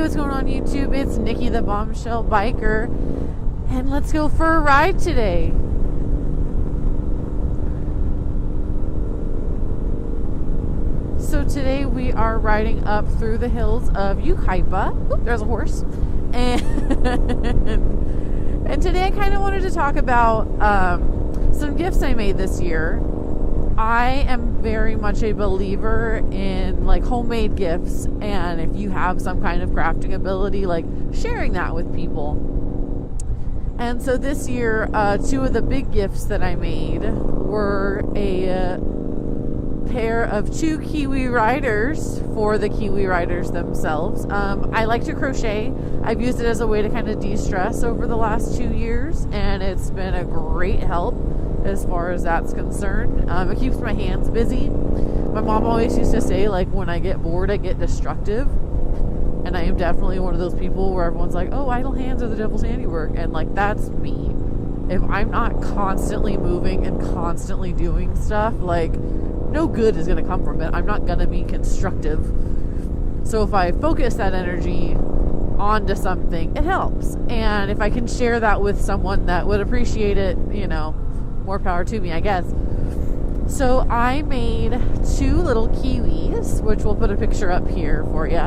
what's going on YouTube? It's Nikki the Bombshell Biker, and let's go for a ride today. So today we are riding up through the hills of Yucaipa. Oop, there's a horse. And today I kind of wanted to talk about some gifts I made this year. I am very much a believer in like homemade gifts, and if you have some kind of crafting ability, like sharing that with people. And so this year, two of the big gifts that I made were a pair of two Kiwi Riders for the Kiwi Riders themselves. I like to crochet. I've used it as a way to kind of de-stress over the last 2 years, and it's been a great help as far as that's concerned. It keeps my hands busy. My mom always used to say, like, when I get bored, I get destructive. And I am definitely one of those people where everyone's like, oh, idle hands are the devil's handiwork. And, like, that's me. If I'm not constantly moving and constantly doing stuff, like, no good is going to come from it. I'm not going to be constructive. So if I focus that energy onto something, it helps. And if I can share that with someone that would appreciate it, you know, more power to me, I guess. So I made two little kiwis, which we'll put a picture up here for you,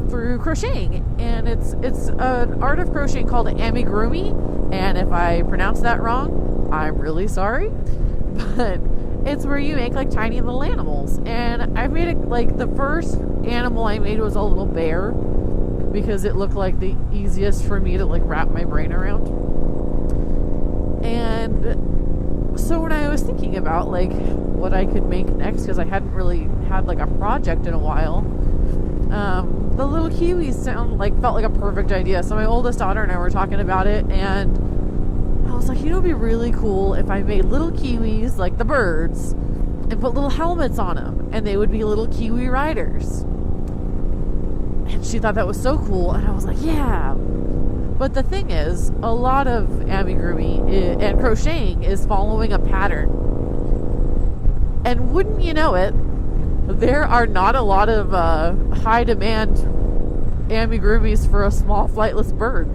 through crocheting. And it's an art of crocheting called amigurumi. And if I pronounce that wrong, I'm really sorry. But it's where you make like tiny little animals. And I made it, like, the first animal I made was a little bear, because it looked like the easiest for me to like wrap my brain around. And so when I was thinking about like what I could make next, because I hadn't really had like a project in a while, the little kiwis felt like a perfect idea. So my oldest daughter and I were talking about it, and I was like, you know, it'd be really cool if I made little kiwis like the birds and put little helmets on them, and they would be little Kiwi Riders. And she thought that was so cool, and I was like, yeah. But the thing is, a lot of amigurumi and crocheting is following a pattern. And wouldn't you know it, there are not a lot of high demand amigurumis for a small flightless bird.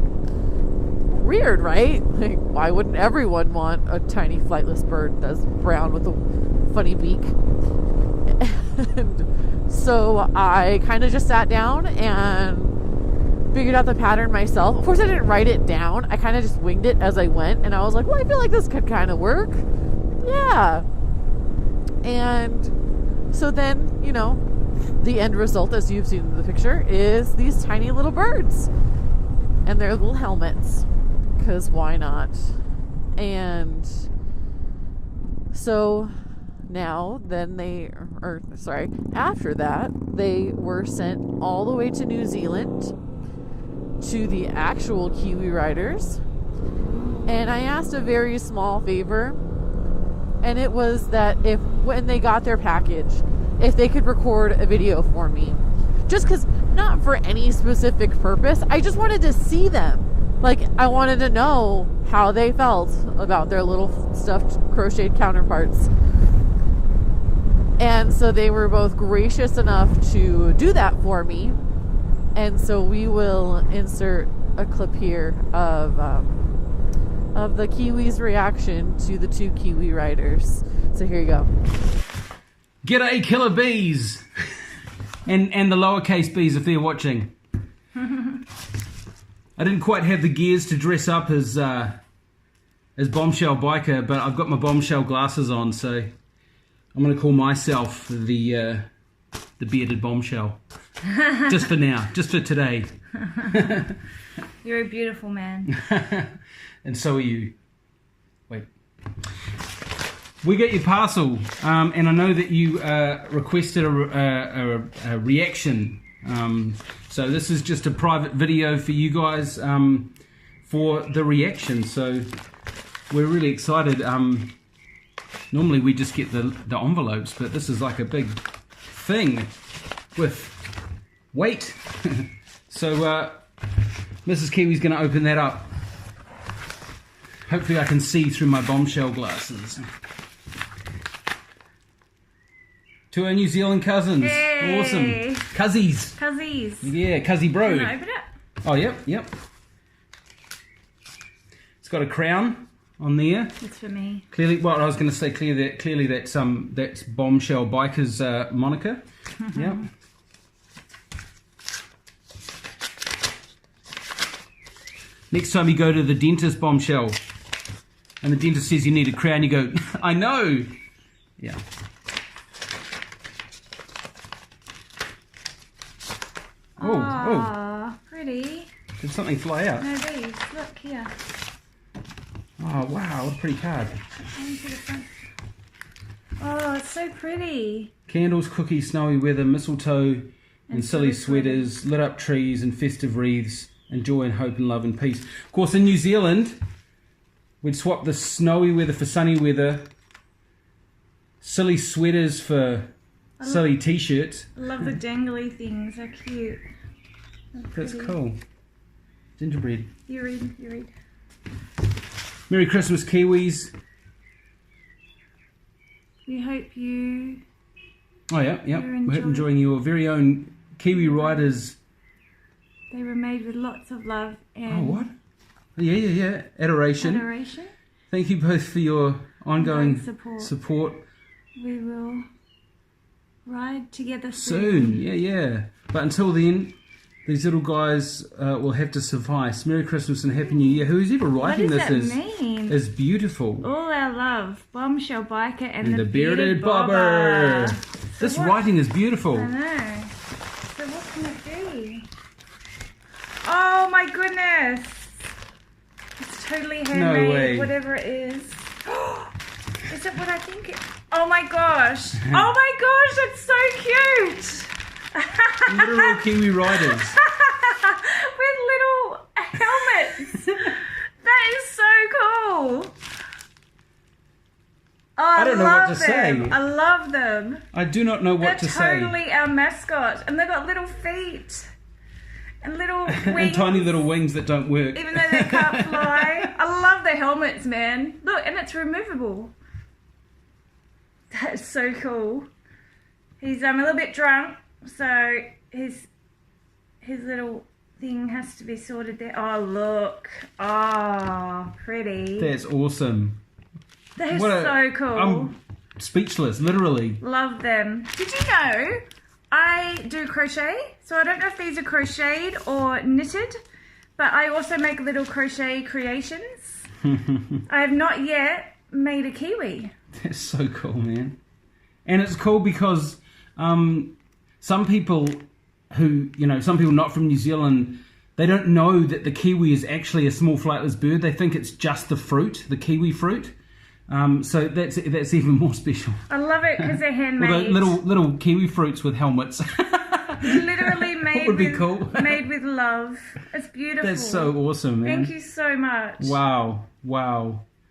Weird, right? Like, why wouldn't everyone want a tiny flightless bird that's brown with a funny beak? And so I kind of just sat down and figured out the pattern myself. Of course, I didn't write it down. I kind of just winged it as I went, and I was like, well, I feel like this could kind of work. Yeah. And so then, you know, the end result, as you've seen in the picture, is these tiny little birds and their little helmets, because why not? And so now then after that, they were sent all the way to New Zealand to the actual Kiwi Riders, and I asked a very small favor, and it was that if when they got their package, if they could record a video for me, just because, not for any specific purpose, I just wanted to see them. Like, I wanted to know how they felt about their little stuffed crocheted counterparts. And so they were both gracious enough to do that for me. And so we will insert a clip here of the Kiwis' reaction to the two Kiwi Riders. So here you go. G'day, killer bees, and the lowercase bees if they're watching. I didn't quite have the gears to dress up as Bombshell Biker, but I've got my bombshell glasses on, so I'm going to call myself the bearded bombshell. Just for now, just for today. You're a beautiful man. And so are you. Wait. We got your parcel, and I know that you requested a reaction. So this is just a private video for you guys for the reaction. So we're really excited. Normally we just get the envelopes, but this is like a big thing with weight. So Mrs. Kiwi's going to open that up. Hopefully I can see through my bombshell glasses. To our New Zealand cousins. Yay. Awesome. Cuzzies. Cuzzies. Yeah, cuzzy bro. Can I open it? Oh, yep. It's got a crown on there. It's for me. Clearly, well, I was going to say clearly that's Bombshell Biker's moniker. Yep. Next time you go to the dentist, Bombshell, and the dentist says you need a crown, you go, I know. Yeah. Oh, pretty. Did something fly out? No, these. Look here. Oh, wow, what a pretty card. Into the front. Oh, it's so pretty. Candles, cookies, snowy weather, mistletoe, and silly sweaters, lit up trees and festive wreaths, and joy and hope and love and peace. Of course, in New Zealand, we'd swap the snowy weather for sunny weather, silly sweaters for silly t-shirts. I love the dangly things. They're cute. That's cool. Gingerbread. You read. Merry Christmas, Kiwis. We hope you... Oh, yeah. We're enjoying your very own Kiwi Riders. They were made with lots of love and... Oh, what? Yeah. Adoration. Thank you both for your ongoing support. We will ride together soon. Yeah. But until then, these little guys will have to suffice. Merry Christmas and Happy New Year. Who's ever writing this mean? Is beautiful. All our love. Bombshell Biker and the bearded bobber. This writing is beautiful. I know. So what can it be? Oh my goodness. It's totally handmade. No way. Whatever it is. Is it what I think it... Oh my gosh. Oh my gosh, it's so cute. Literal Kiwi Riders. With little helmets. That is so cool. Oh, I don't know what to say. I love them. I do not know what to say. They're totally our mascot. And they've got little feet. And little wings. And tiny little wings that don't work. Even though they can't fly. I love their helmets, man. Look, and it's removable. That's so cool. He's a little bit drunk, so his little thing has to be sorted there. Oh, look. Oh, pretty. That's awesome. They're so cool. I'm speechless, literally. Love them. Did you know I do crochet? So I don't know if these are crocheted or knitted, but I also make little crochet creations. I have not yet made a kiwi. That's so cool, man. And it's cool because some people not from New Zealand, they don't know that the kiwi is actually a small flightless bird. They think it's just the fruit, the kiwi fruit. So that's even more special. I love it because they're handmade. Little kiwi fruits with helmets. Literally made would be cool. Made with love. It's beautiful. That's so awesome, man. Thank you so much. Wow.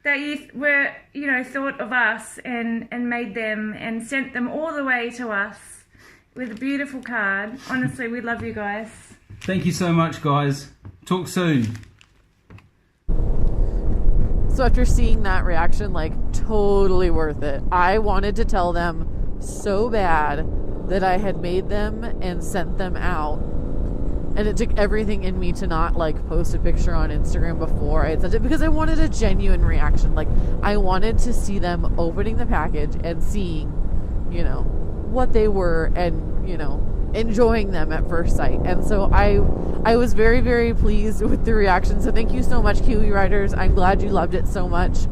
That you were, thought of us and made them and sent them all the way to us with a beautiful card. Honestly, we love you guys. Thank you so much, guys. Talk soon. So after seeing that reaction, totally worth it. I wanted to tell them so bad that I had made them and sent them out. And it took everything in me to not post a picture on Instagram before I had sent it, because I wanted a genuine reaction. I wanted to see them opening the package and seeing, what they were and, enjoying them at first sight. And so I was very, very pleased with the reaction. So thank you so much, Kiwi Riders. I'm glad you loved it so much.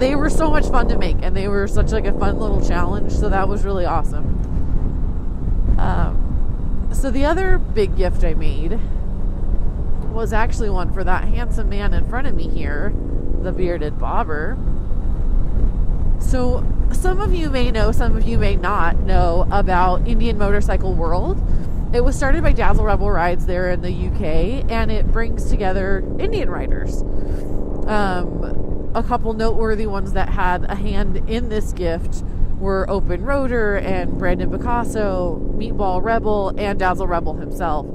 They were so much fun to make, and they were such a fun little challenge. So that was really awesome. So the other big gift I made was actually one for that handsome man in front of me here, the bearded bobber. So some of you may know, some of you may not know about Indian Motorcycle World. It was started by Dazzle Rebel Rides there in the UK, and it brings together Indian riders. A couple noteworthy ones that had a hand in this gift were Open Roader and Brandon Bicasso, Meatball Rebel, and Dazzle Rebel himself.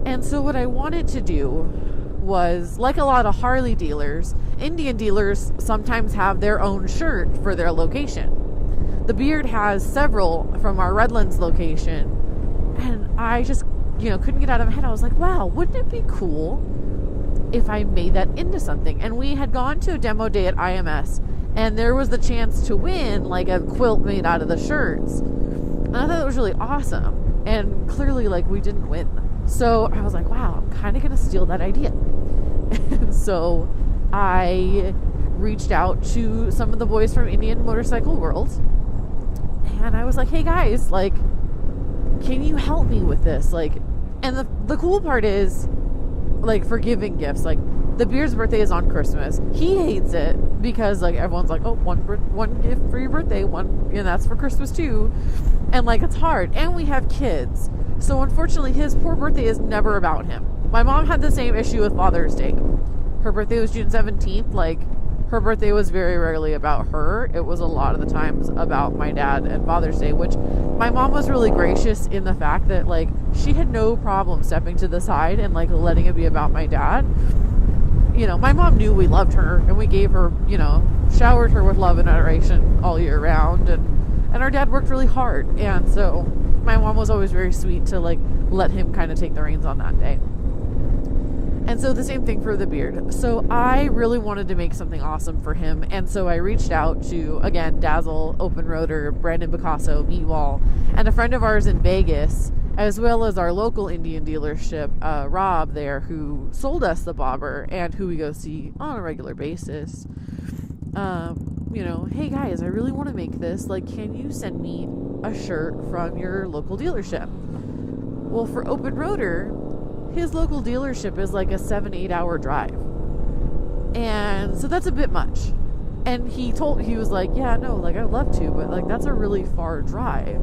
And so what I wanted to do was, like a lot of Harley dealers, Indian dealers sometimes have their own shirt for their location. the Beard has several from our Redlands location, and I just, couldn't get out of my head. I was like, wow, wouldn't it be cool if I made that into something? And we had gone to a demo day at IMS, and there was the chance to win like a quilt made out of the shirts. And I thought it was really awesome. And clearly, like, we didn't win. So I was like, wow, I'm kind of going to steal that idea. And so I reached out to some of the boys from Indian Motorcycle World. And I was like, hey guys, like, can you help me with this? Like, and the cool part is, like, for giving gifts, like, the Beard's birthday is on Christmas. He hates it because, like, everyone's like, oh, one gift for your birthday, and that's for Christmas too. And, like, it's hard. And we have kids. So, unfortunately, his poor birthday is never about him. My mom had the same issue with Father's Day. Her birthday was June 17th. Like, her birthday was very rarely about her. It was a lot of the times about my dad and Father's Day, which my mom was really gracious in the fact that, like, she had no problem stepping to the side and, like, letting it be about my dad. My mom knew we loved her, and we gave her, showered her with love and adoration all year round, and our dad worked really hard, and so my mom was always very sweet to, like, let him kind of take the reins on that day. And so the same thing for the Beard. So I really wanted to make something awesome for him, and so I reached out to, again, Dazzle, Open Roader, Brandon Bicasso, Meatball, and a friend of ours in Vegas, as well as our local Indian dealership, Rob there, who sold us the bobber and who we go see on a regular basis. Hey guys, I really want to make this. Like, can you send me a shirt from your local dealership? Well, for Open Roader, his local dealership is like a 7-8 hour drive. And so that's a bit much. And he was like, yeah, no, like, I'd love to, but, like, that's a really far drive.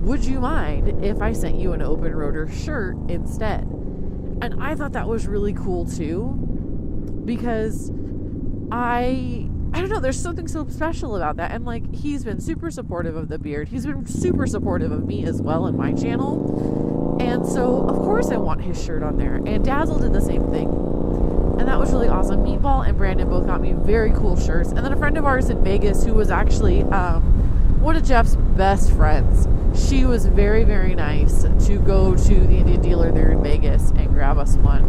Would you mind if I sent you an Open Roader shirt instead? And I thought that was really cool too, because I don't know, there's something so special about that. And, like, he's been super supportive of the Beard. He's been super supportive of me as well in my channel. And so, of course, I want his shirt on there. And Dazzle did the same thing. And that was really awesome. Meatball and Brandon both got me very cool shirts. And then a friend of ours in Vegas, who was actually one of Jeff's best friends, she was very, very nice to go to the Indian dealer there in Vegas and grab us one.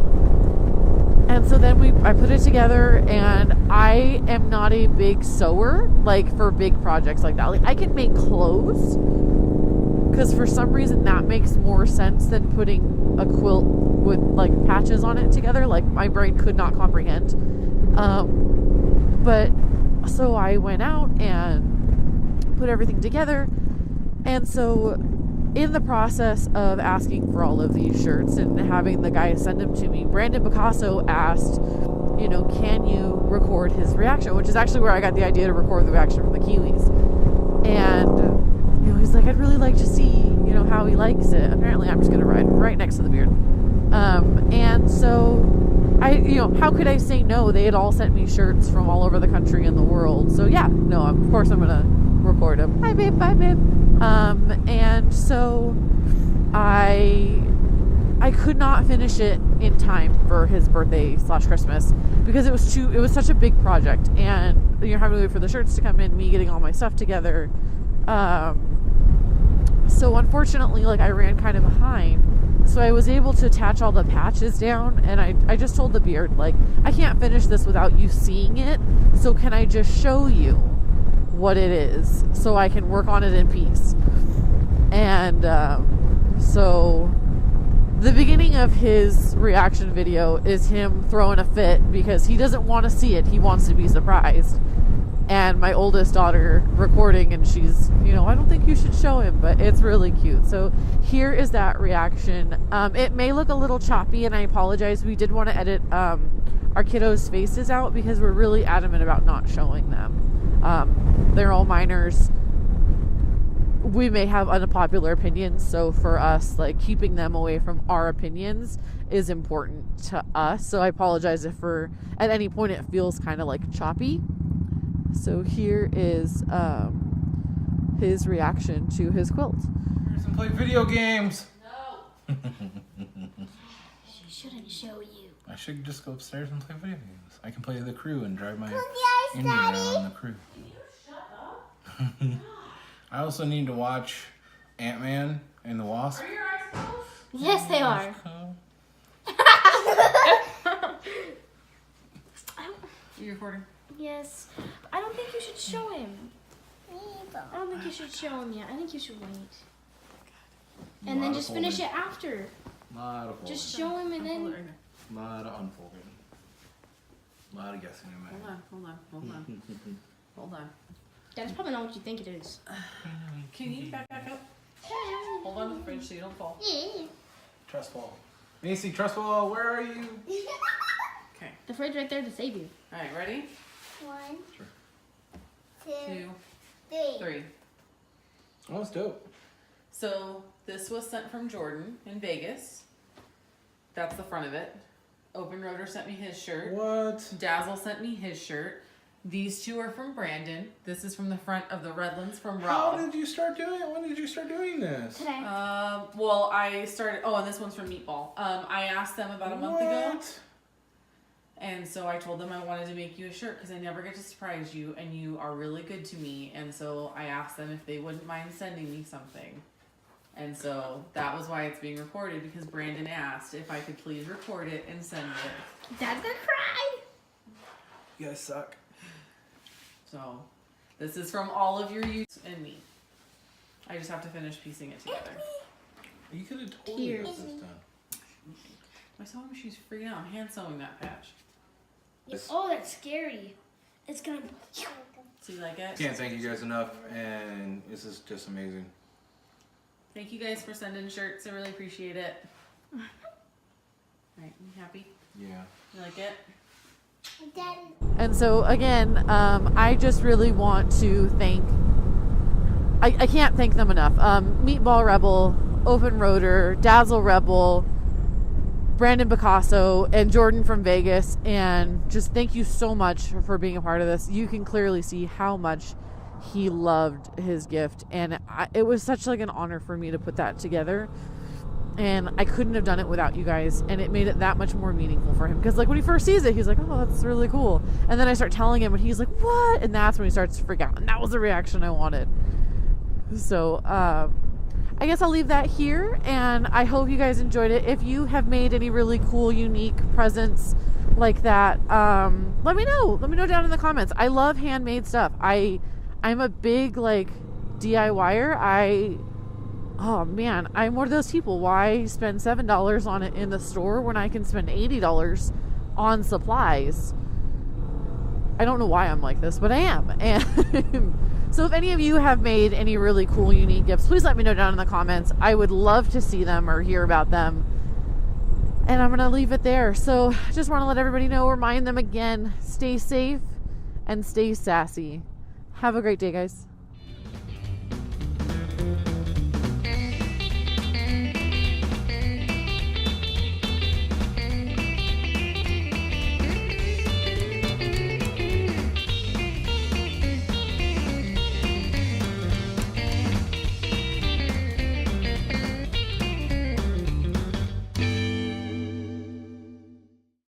And so then I put it together, and I am not a big sewer, like, for big projects like that. Like, I can make clothes, because for some reason that makes more sense than putting a quilt with, like, patches on it together. Like, my brain could not comprehend. But so I went out and put everything together. And so in the process of asking for all of these shirts and having the guy send them to me, Brandon Bicasso asked, can you record his reaction? Which is actually where I got the idea to record the reaction from the Kiwis. And, he's like, I'd really like to see, how he likes it. Apparently I'm just going to ride right next to the Beard. And so how could I say no? They had all sent me shirts from all over the country and the world. So yeah, no, of course I'm going to record him. Hi babe, bye babe. And so I could not finish it in time for his birthday / Christmas because it was such a big project, and having to wait for the shirts to come in, me getting all my stuff together. So unfortunately, like, I ran kind of behind, so I was able to attach all the patches down, and I just told the Beard, like, I can't finish this without you seeing it, so can I just show you what it is so I can work on it in peace? And so the beginning of his reaction video is him throwing a fit because he doesn't want to see it. He wants to be surprised. And my oldest daughter recording, and she's, I don't think you should show him, but it's really cute. So here is that reaction. It may look a little choppy, and I apologize. We did want to edit our kiddos' faces out because we're really adamant about not showing them. They're all minors. We may have unpopular opinions, so for us, like, keeping them away from our opinions is important to us. So I apologize if at any point it feels kind of like choppy. So here is his reaction to his quilt. Here's some play video games. No. She shouldn't show you. I should just go upstairs and play video games. I can play the crew and drive my Indian around the crew. Can you shut up? I also need to watch Ant-Man and the Wasp. Are your eyes closed? Yes, they are. You recording? Yes. I don't think you should show him. I don't think you should show him yet. I think you should wait. And then just finish it after. Lot of folding. Just show him and then. Lot of unfolding. Lot of guessing in my head. Hold on. That's probably not what you think it is. Can you back up? Hold on to the fridge so you don't fall. Trust fall. Macy, trust fall, where are you? Okay. The fridge right there to save you. All right, ready? 1, Sure. 2, 2, 3. Oh, that's dope. So this was sent from Jordan in Vegas. That's the front of it. Open Rotor sent me his shirt. What? Dazzle sent me his shirt. These two are from Brandon. This is from the front of the Redlands from How Rob. did you start doing it? When did you start doing this? Today. Well, I started. Oh, and this one's from Meatball. I asked them about a month ago, What? and so I told them I wanted to make you a shirt because I never get to surprise you, and you are really good to me. And so I asked them if they wouldn't mind sending me something. And so that was why it's being recorded, because Brandon asked if I could please record it and send it. Dad's gonna cry. You guys suck. So this is from all of your use and me. I just have to finish piecing it together. You could have totally Here. got this done. My sewing machine's freaking out. I'm hand sewing that patch. Oh, that's scary. It's gonna. So you like it? Can't thank you guys enough, and this is just amazing. Thank you guys for sending shirts. I really appreciate it. Alright, you happy? Yeah. You like it? And so again, I just really want to thank, I can't thank them enough. Meatball Rebel, Open Rotor, Dazzle Rebel, Brandon Bicasso, and Jordan from Vegas. And just thank you so much for being a part of this. You can clearly see how much he loved his gift. And it was such like an honor for me to put that together. And I couldn't have done it without you guys. And it made it that much more meaningful for him. Because like when he first sees it, he's like, oh, that's really cool. And then I start telling him and he's like, what? And that's when he starts to freak out. And that was the reaction I wanted. So I guess I'll leave that here. And I hope you guys enjoyed it. If you have made any really cool, unique presents like that, let me know. Let me know down in the comments. I love handmade stuff. I'm a big like DIYer. Oh man, I'm one of those people. Why spend $7 on it in the store when I can spend $80 on supplies? I don't know why I'm like this, but I am. And so if any of you have made any really cool, unique gifts, please let me know down in the comments. I would love to see them or hear about them. And I'm going to leave it there. So just want to let everybody know, remind them again, stay safe and stay sassy. Have a great day, guys.